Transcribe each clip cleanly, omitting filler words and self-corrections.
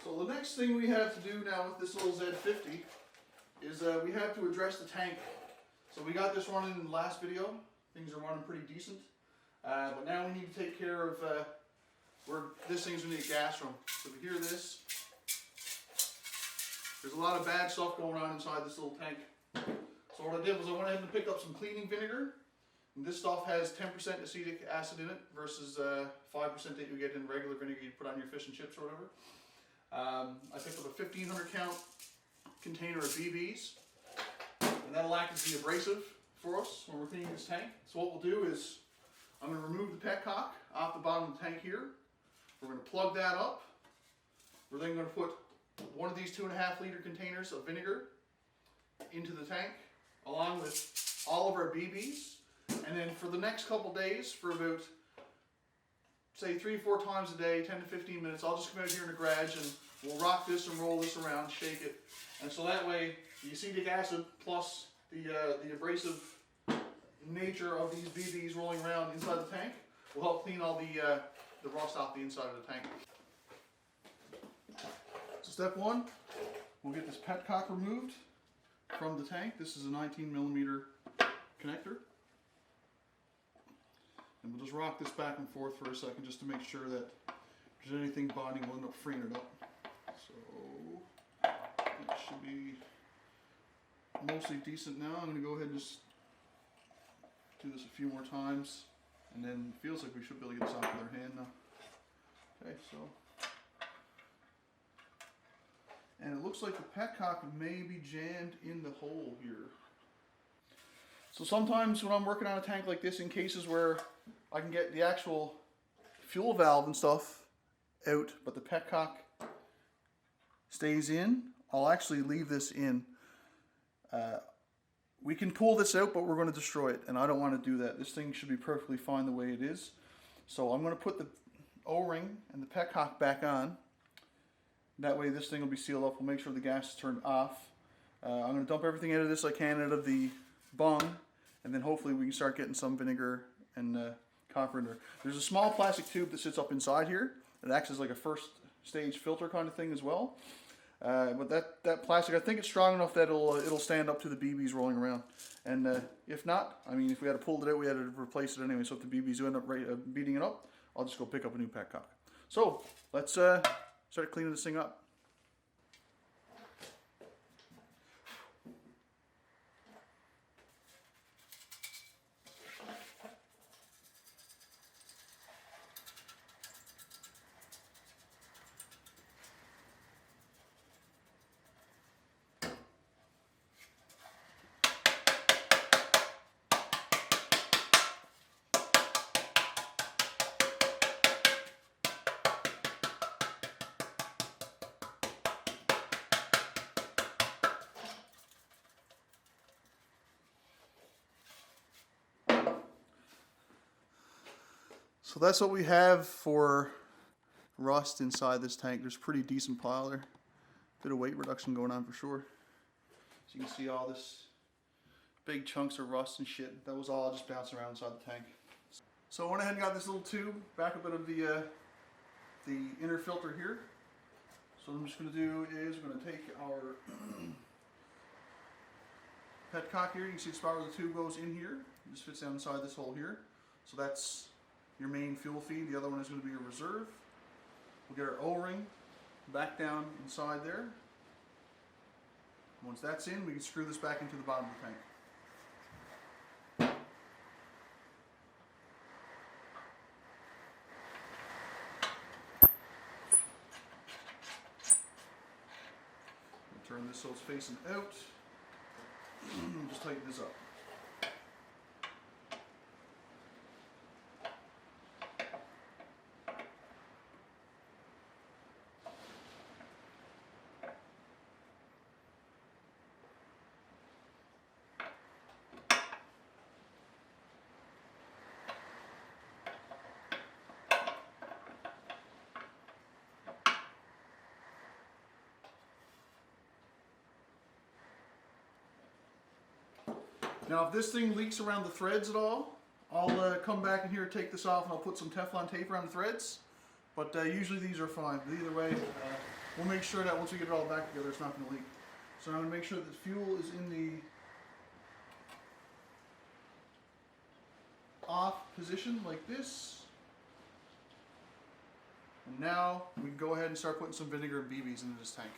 So the next thing we have to do now with this little Z50 is we have to address the tank. So we got this running in the last video. Things are running pretty decent. But now we need to take care of where this thing's going to get gas from. So if you hear this, there's a lot of bad stuff going on inside this little tank. So what I did was I went ahead and picked up some cleaning vinegar. And this stuff has 10% acetic acid in it versus 5% that you get in regular vinegar you put on your fish and chips or whatever. I picked up a 1500 count container of BBs, and that'll act as the abrasive for us when we're cleaning this tank. So what we'll do is I'm going to remove the petcock off the bottom of the tank here. We're going to plug that up. We're then going to put one of these 2.5 liter containers of vinegar into the tank along with all of our BBs. And then for the next couple days, for about say 3-4 times a day, 10 to 15 minutes, I'll just come out here in the garage and we'll rock this and roll this around, shake it. And so that way the acetic acid plus the abrasive nature of these BBs rolling around inside the tank will help clean all the rust off the inside of the tank. So step one, we'll get this petcock removed from the tank. This is a 19mm connector. And we'll just rock this back and forth for a second just to make sure that if there's anything bonding, we'll end up freeing it up. So it should be mostly decent now. I'm going to go ahead and just do this a few more times, and then it feels like we should be able to get this off with our hand now. Okay, so. And it looks like the petcock may be jammed in the hole here. So sometimes when I'm working on a tank like this, in cases where I can get the actual fuel valve and stuff out, but the petcock stays in, I'll actually leave this in. We can pull this out, but we're going to destroy it, and I don't want to do that. This thing should be perfectly fine the way it is. So I'm going to put the O-ring and the petcock back on. That way this thing will be sealed up. We'll make sure the gas is turned off. I'm going to dump everything out of this I can out of the bung, and then hopefully we can start getting some vinegar and copper in there. There's a small plastic tube that sits up inside here. It acts as like a first stage filter kind of thing as well. But that plastic, I think it's strong enough that it'll stand up to the BBs rolling around. And if not, I mean, if we had to pull it out, we had to replace it anyway. So if the BBs do end up beating it up, I'll just go pick up a new petcock. So let's start cleaning this thing up. So that's what we have for rust inside this tank. There's a pretty decent pile there. Bit of weight reduction going on for sure. So you can see all this big chunks of rust and shit. That was all just bouncing around inside the tank. So I went ahead and got this little tube back up out of the inner filter here. So what I'm just going to do is we're going to take our petcock here. You can see the spot where the tube goes in here. It just fits down inside this hole here. So that's your main fuel feed. The other one is going to be your reserve. We'll get our O-ring back down inside there. Once that's in, we can screw this back into the bottom of the tank. Turn this so it's facing out. Just tighten this up. Now if this thing leaks around the threads at all, I'll come back in here, take this off, and I'll put some Teflon tape around the threads. But usually these are fine. But either way, we'll make sure that once we get it all back together, it's not going to leak. So I'm going to make sure that the fuel is in the off position like this. And now we can go ahead and start putting some vinegar and BBs into this tank.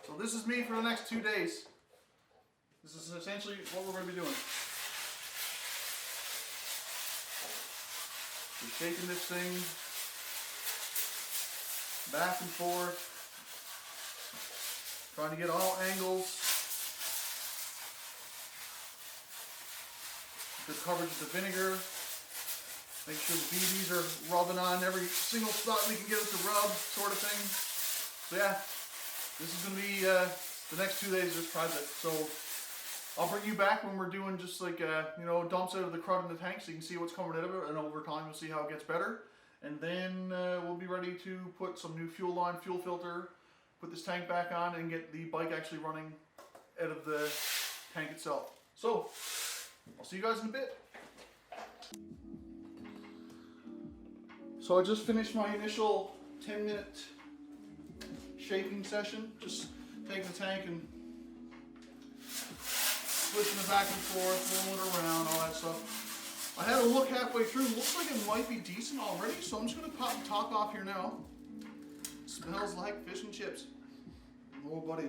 So this is me for the next 2 days. This is essentially what we're going to be doing. We're shaking this thing back and forth, trying to get all angles, good coverage of the vinegar, make sure the BBs are rubbing on every single spot we can get it to rub, sort of thing. So yeah, this is going to be the next 2 days of this project. So I'll bring you back when we're doing just like, dumps out of the crud in the tank so you can see what's coming out of it, and over time you'll see how it gets better. And then we'll be ready to put some new fuel line, fuel filter, put this tank back on, and get the bike actually running out of the tank itself. So I'll see you guys in a bit. So I just finished my initial 10-minute shaking session, just taking the tank and switching it back and forth, rolling it around, all that stuff. I had a look halfway through, looks like it might be decent already, so I'm just going to pop the top off here now. Smells like fish and chips. Oh buddy,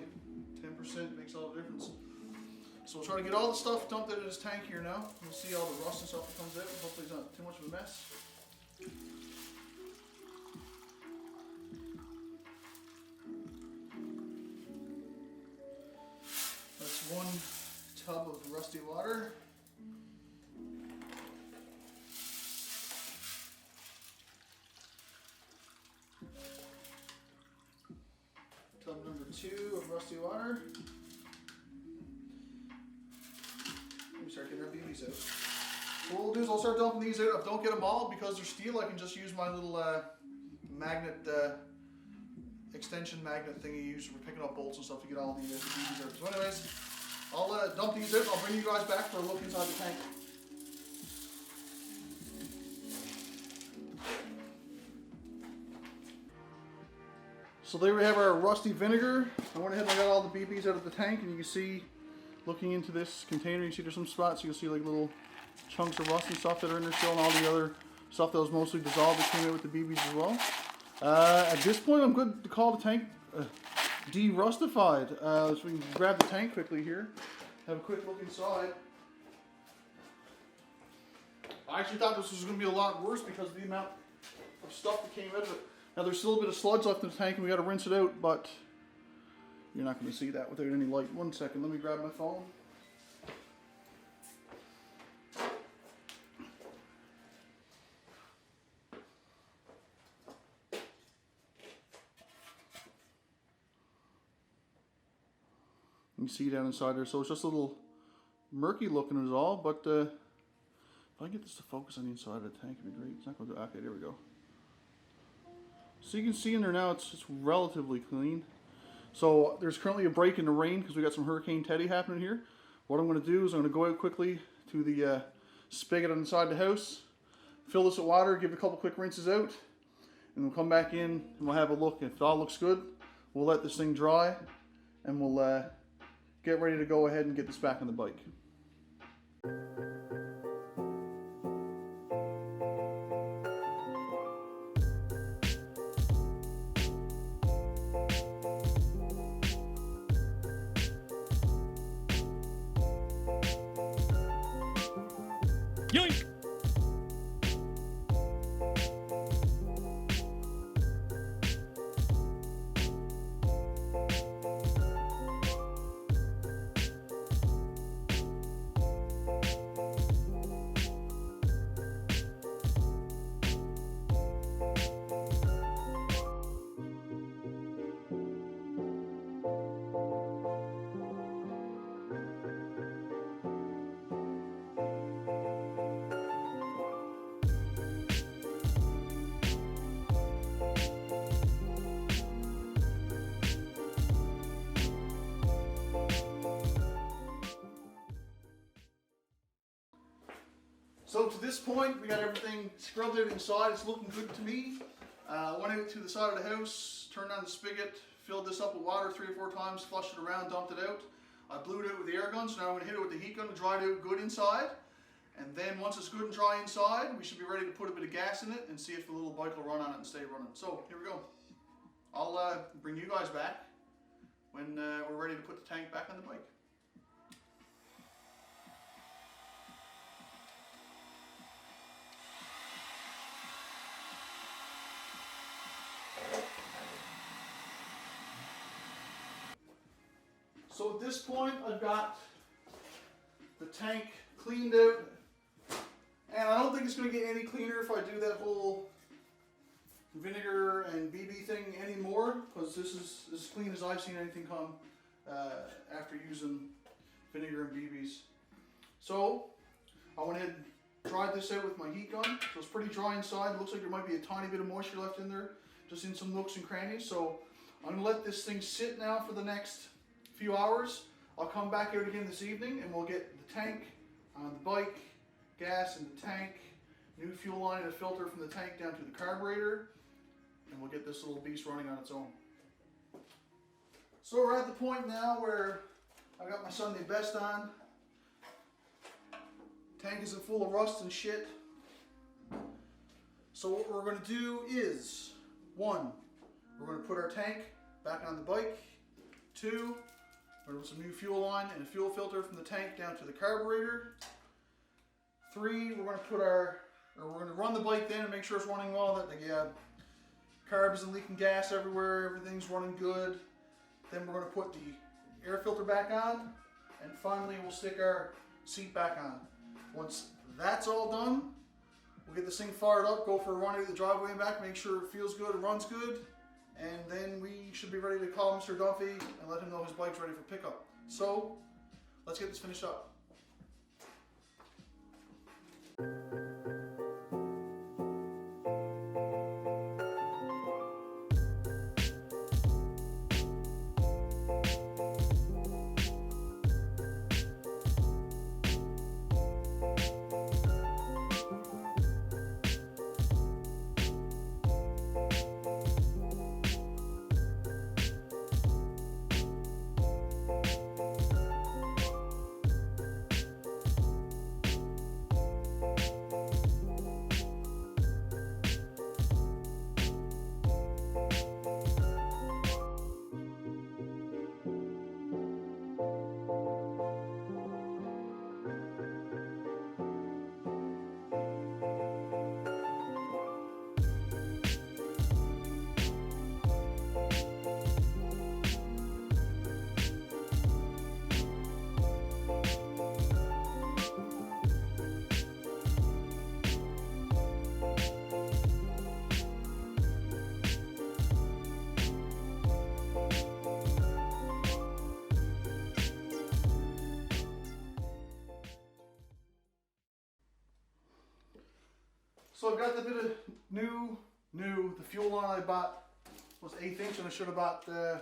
10% makes all the difference. So we'll try to get all the stuff dumped out of this tank here now. We'll see all the rust and stuff that comes out. Hopefully it's not too much of a mess. That's 1 tub of rusty water. Tub number 2 of rusty water. Let me start getting our BBs out. So what we'll do is I'll start dumping these out. If I don't get them all because they're steel, I can just use my little magnet, extension magnet thing you use for picking up bolts and stuff to get all the BBs out. So anyways, I'll dump these out. I'll bring you guys back for a look inside the tank. So there we have our rusty vinegar. I went ahead and I got all the BBs out of the tank, and you can see, looking into this container, you see there's some spots. You can see like little chunks of rust and stuff that are in there still, and all the other stuff that was mostly dissolved that came out with the BBs as well. At this point, I'm good to call the tank de-rustified. So we can grab the tank quickly here, have a quick look inside. I actually thought this was going to be a lot worse because of the amount of stuff that came out of it. Now there's still a bit of sludge left in the tank and we got to rinse it out, but you're not going to see that without any light. 1 second, let me grab my phone. You can see down inside there, so it's just a little murky looking is all, but if I get this to focus on the inside of the tank, it'd be great. It's not going to do. Okay, there we go. So you can see in there now it's relatively clean. So there's currently a break in the rain because we got some Hurricane Teddy happening here. What I'm going to do is I'm going to go out quickly to the spigot on the side of the house, fill this with water, give it a couple quick rinses out, and we'll come back in and we'll have a look. If it all looks good, we'll let this thing dry and we'll get ready to go ahead and get this back on the bike. Yoink! So to this point, we got everything scrubbed out inside. It's looking good to me. Went out to the side of the house, turned on the spigot, filled this up with water 3 or 4 times, flushed it around, dumped it out. I blew it out with the air gun, so now I'm going to hit it with the heat gun to dry it out good inside. And then once it's good and dry inside, we should be ready to put a bit of gas in it and see if the little bike will run on it and stay running. So here we go. I'll bring you guys back when we're ready to put the tank back on the bike. So at this point, I've got the tank cleaned out, and I don't think it's going to get any cleaner if I do that whole vinegar and BB thing anymore, because this is as clean as I've seen anything come after using vinegar and BBs. So I went ahead and tried this out with my heat gun. So it's pretty dry inside. It looks like there might be a tiny bit of moisture left in there, just in some nooks and crannies. So I'm going to let this thing sit now for the next few hours. I'll come back out again this evening and we'll get the tank on the bike, gas in the tank, new fuel line and a filter from the tank down to the carburetor, and we'll get this little beast running on its own. So we're at the point now where I got my Sunday best on. Tank isn't full of rust and shit. So what we're going to do is, 1, we're going to put our tank back on the bike. 2, we're going to put some new fuel line and a fuel filter from the tank down to the carburetor. 3, we're going to run the bike then and make sure it's running well, that the carb isn't leaking gas everywhere, everything's running good. Then we're going to put the air filter back on, and finally we'll stick our seat back on. Once that's all done, we'll get this thing fired up, go for a run out the driveway and back, make sure it feels good, it runs good, and then we should be ready to call Mr. Dumphy and let him know his bike's ready for pickup. So let's get this finished up. So I've got the bit of new, the fuel line I bought was 1/8 inch, and I should have bought the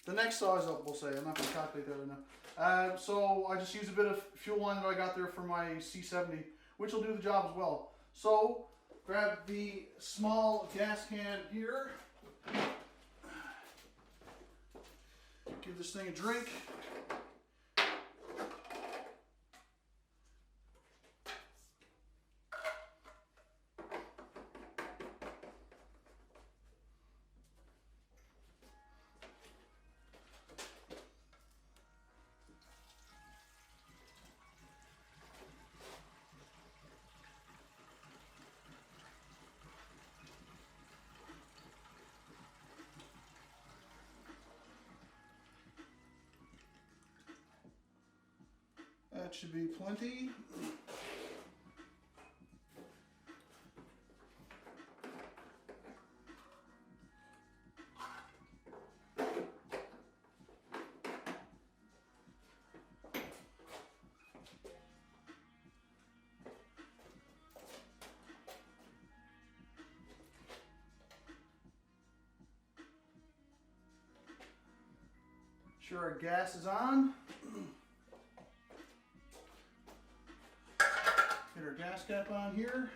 next size up, we'll say. I'm not going to calculate that right now. So I just used a bit of fuel line that I got there for my C70, which will do the job as well. So grab the small gas can here, give this thing a drink. That should be plenty. Sure our gas is on. gas cap on here.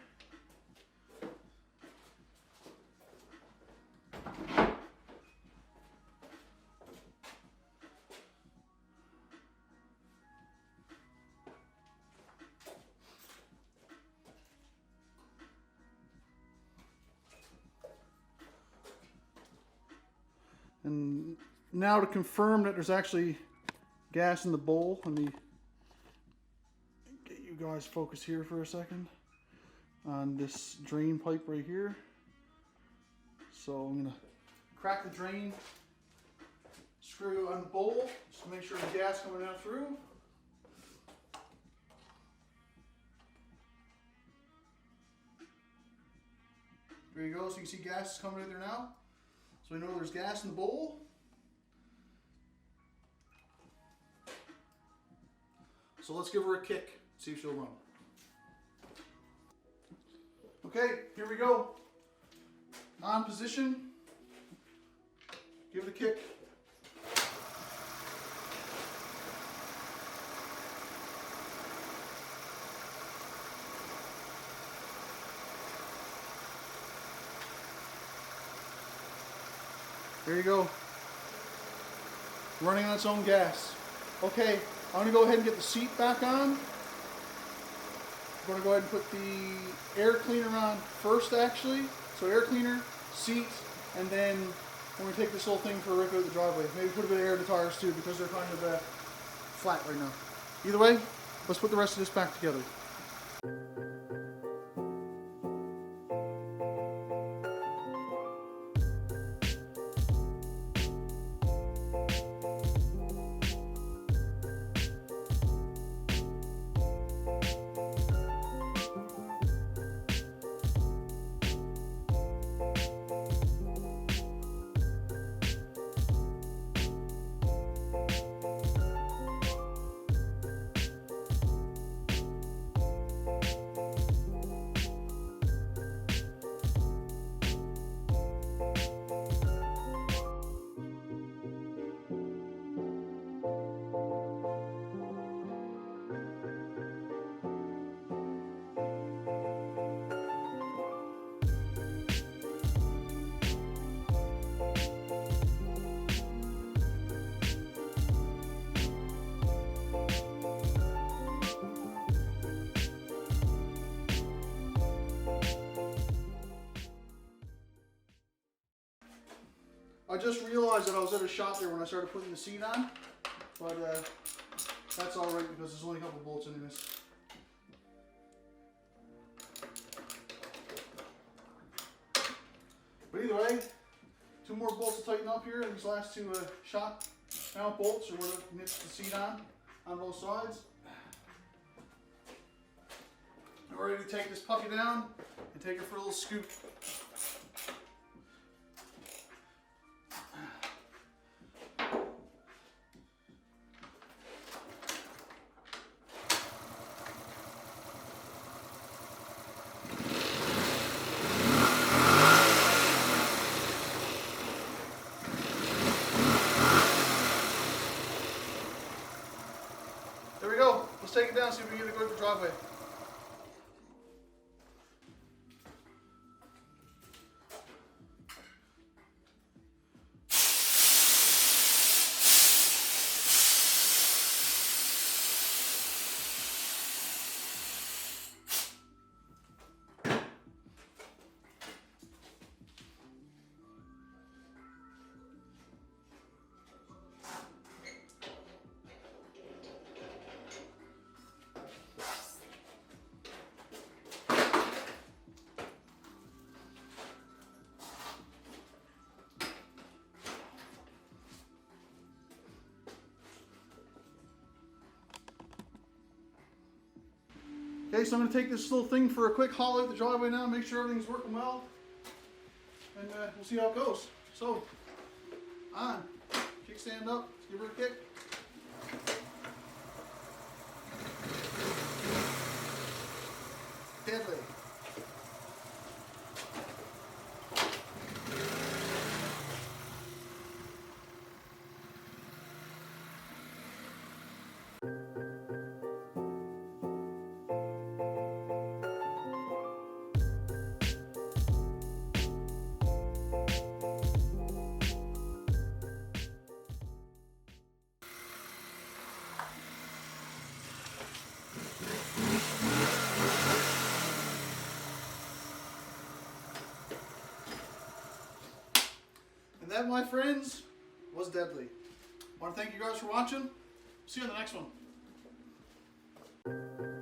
And now to confirm that there's actually gas in the bowl, let me get you guys focused here for a second on this drain pipe right here. So I'm gonna crack the drain screw on the bowl just to make sure the gas coming out through. There you go, so you can see gas is coming out there now. So we know there's gas in the bowl. So let's give her a kick, see if she'll run. Okay, here we go. On position. Give it a kick. There you go. Running on its own gas. Okay, I'm going to go ahead and get the seat back on. I'm going to go ahead and put the air cleaner on first, actually. So air cleaner, seat, and then we're going to take this whole thing for a rip out of the driveway. Maybe put a bit of air in the tires too, because they're kind of flat right now. Either way, let's put the rest of this back together. I just realized that I was out of shot there when I started putting the seat on, but that's alright because there's only a couple bolts in this. But either way, 2 more bolts to tighten up here, and these last 2 shot mount bolts are what knits the seat on both sides. We're ready to take this puppy down and take her for a little scoop. There we go. Let's take it down, see if we can get it going to the driveway. Okay, so I'm going to take this little thing for a quick haul out the driveway now, make sure everything's working well, and we'll see how it goes. So, on, kickstand up, let's give her a kick. Deadly. that, my friends, was deadly. I want to thank you guys for watching. See you in the next one.